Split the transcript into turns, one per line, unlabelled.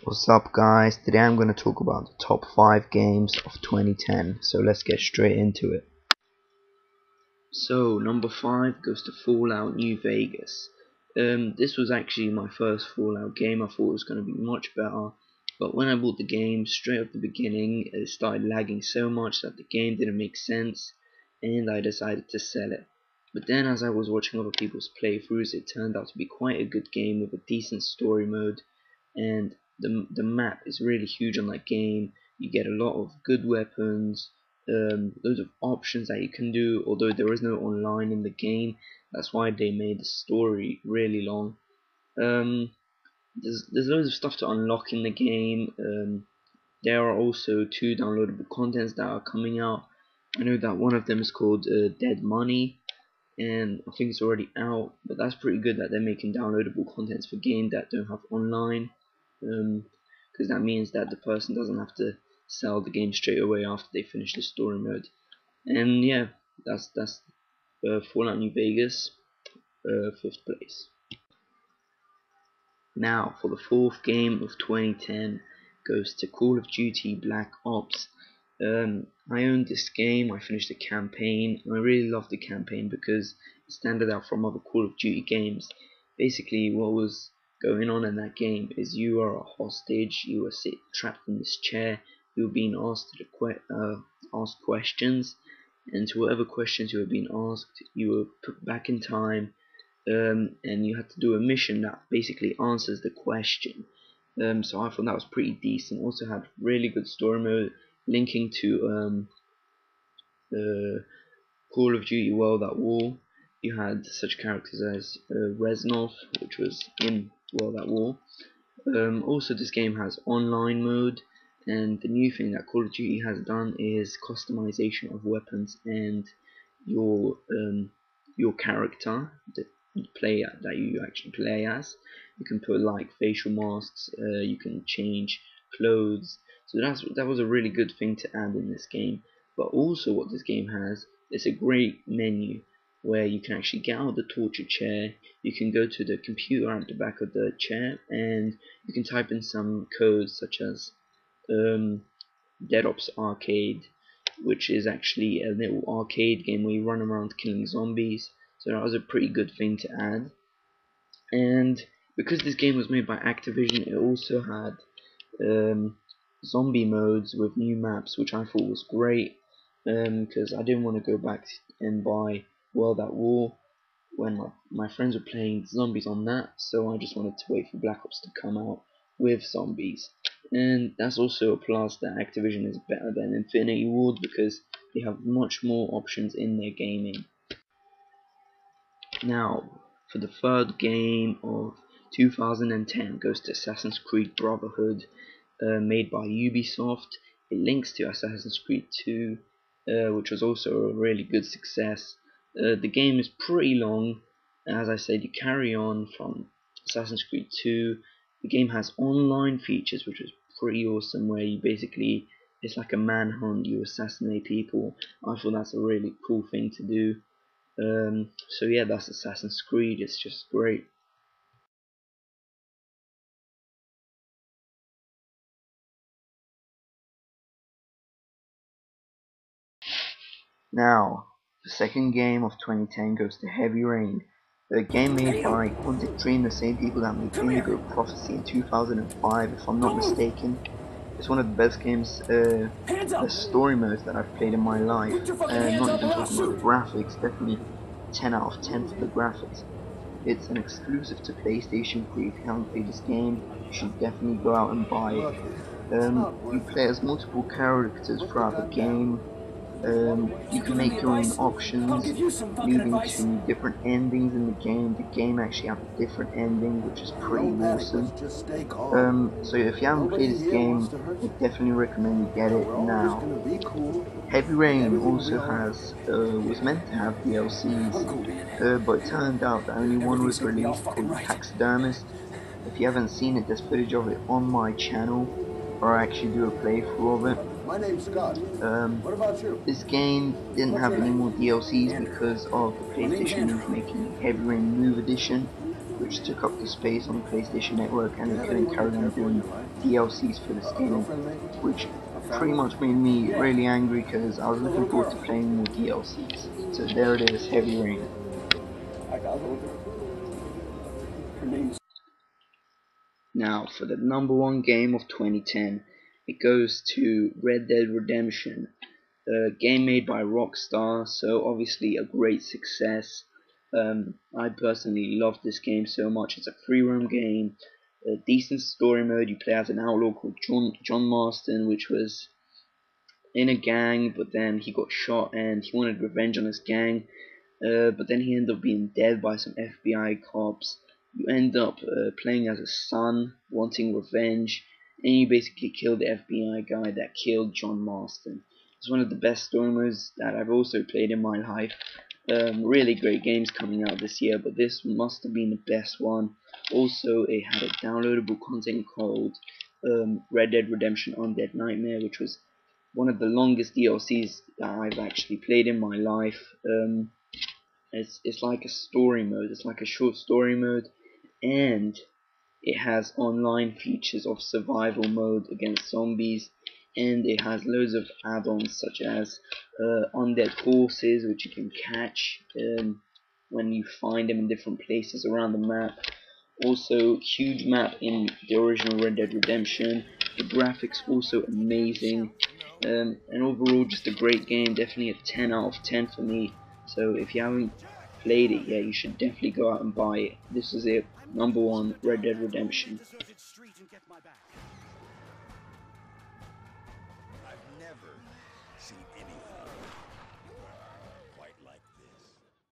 What's up guys, today I'm going to talk about the top 5 games of 2010, so let's get straight into it. So number 5 goes to Fallout New Vegas. This was actually my first Fallout game. I thought it was going to be much better, but when I bought the game, straight off the beginning it started lagging so much that the game didn't make sense, and I decided to sell it. But then as I was watching other people's playthroughs, it turned out to be quite a good game with a decent story mode, and the map is really huge on that game. You get a lot of good weapons, loads of options that you can do, although there is no online in the game. That's why they made the story really long. There's loads of stuff to unlock in the game. There are also 2 downloadable contents that are coming out. I know that one of them is called Dead Money, and I think it's already out, but that's pretty good that they're making downloadable contents for games that don't have online, because that means that the person doesn't have to sell the game straight away after they finish the story mode. And yeah, that's Fallout New Vegas, 5th place. Now for the 4th game of 2010 goes to Call of Duty Black Ops. I owned this game, I finished the campaign, and I really loved the campaign because it standed out from other Call of Duty games. Basically what was going on in that game is you are a hostage, you were trapped in this chair, you were being asked ask questions, and to whatever questions you were being asked, you were put back in time, and you had to do a mission that basically answers the question. So I thought that was pretty decent. Also had really good story mode linking to Call of Duty World at War. You had such characters as Reznov, which was in World at War. Also this game has online mode, and the new thing that Call of Duty has done is customization of weapons and your character that you actually play as. You can put like facial masks, you can change clothes, so that was a really good thing to add in this game. But also what this game has is a great menu where you can actually get out of the torture chair, you can go to the computer at the back of the chair, and you can type in some codes such as Dead Ops Arcade, which is actually a little arcade game where you run around killing zombies. So that was a pretty good thing to add. And because this game was made by Activision, it also had zombie modes with new maps, which I thought was great, because I didn't want to go back and buy World at War when my friends were playing zombies on that, so I just wanted to wait for Black Ops to come out with zombies. And that's also a plus that Activision is better than Infinity Ward because they have much more options in their gaming. Now, for the 3rd game of 2010 goes to Assassin's Creed Brotherhood, made by Ubisoft. It links to Assassin's Creed 2, which was also a really good success. The game is pretty long. As I said, you carry on from Assassin's Creed 2. The game has online features, which is pretty awesome, where you basically, it's like a manhunt, you assassinate people. I thought that's a really cool thing to do. So yeah, that's Assassin's Creed. It's just great. Now, the 2nd game of 2010 goes to Heavy Rain, a game made by Quantic Dream, the same people that made Indigo Prophecy in 2005, if I'm not mistaken. It's one of the best games, the story modes that I've played in my life, and not even talking about the graphics, definitely 10 out of 10 for the graphics. It's an exclusive to PlayStation 3. If you haven't played this game, you should definitely go out and buy it. You play as multiple characters throughout the game. You can make your own options leading to different endings in the game. The game actually has a different ending, which is pretty awesome. So if you haven't played this game, I definitely recommend you get it now. Heavy Rain also was meant to have DLCs, but it turned out that only one was released called Taxidermist. If you haven't seen it, there's footage of it on my channel, or I actually do a playthrough of it.
My name's Scott. What about you?
This game didn't have any more DLCs because of the PlayStation making Heavy Rain Move Edition, which took up the space on the PlayStation Network, and they couldn't carry on doing DLCs for this game,
Girlfriend maybe?
which
A
pretty
family?
much made me
Yeah.
really angry because I was
A
looking
little
forward
girl.
to playing more DLCs. So there it is, Heavy Rain.
I got a little girl. Her name's...
Now, for the number one game of 2010, it goes to Red Dead Redemption, a game made by Rockstar, so obviously a great success. I personally love this game so much. It's a free roam game, a decent story mode. You play as an outlaw called John Marston, which was in a gang, but then he got shot and he wanted revenge on his gang. But then he ended up being dead by some FBI cops. You end up playing as a son, wanting revenge, and you basically kill the FBI guy that killed John Marston. It's one of the best story modes that I've also played in my life. Really great games coming out this year, but this must have been the best one. Also, it had a downloadable content called Red Dead Redemption Undead Nightmare, which was one of the longest DLCs that I've actually played in my life. It's like a story mode. It's like a short story mode, and it has online features of survival mode against zombies, and it has loads of add-ons such as undead horses which you can catch when you find them in different places around the map. Also, huge map in the original Red Dead Redemption. The graphics also amazing, and overall just a great game. Definitely a 10 out of 10 for me. So if you haven't played it yet, you should definitely go out and buy it. This is it, number one, Red Dead Redemption.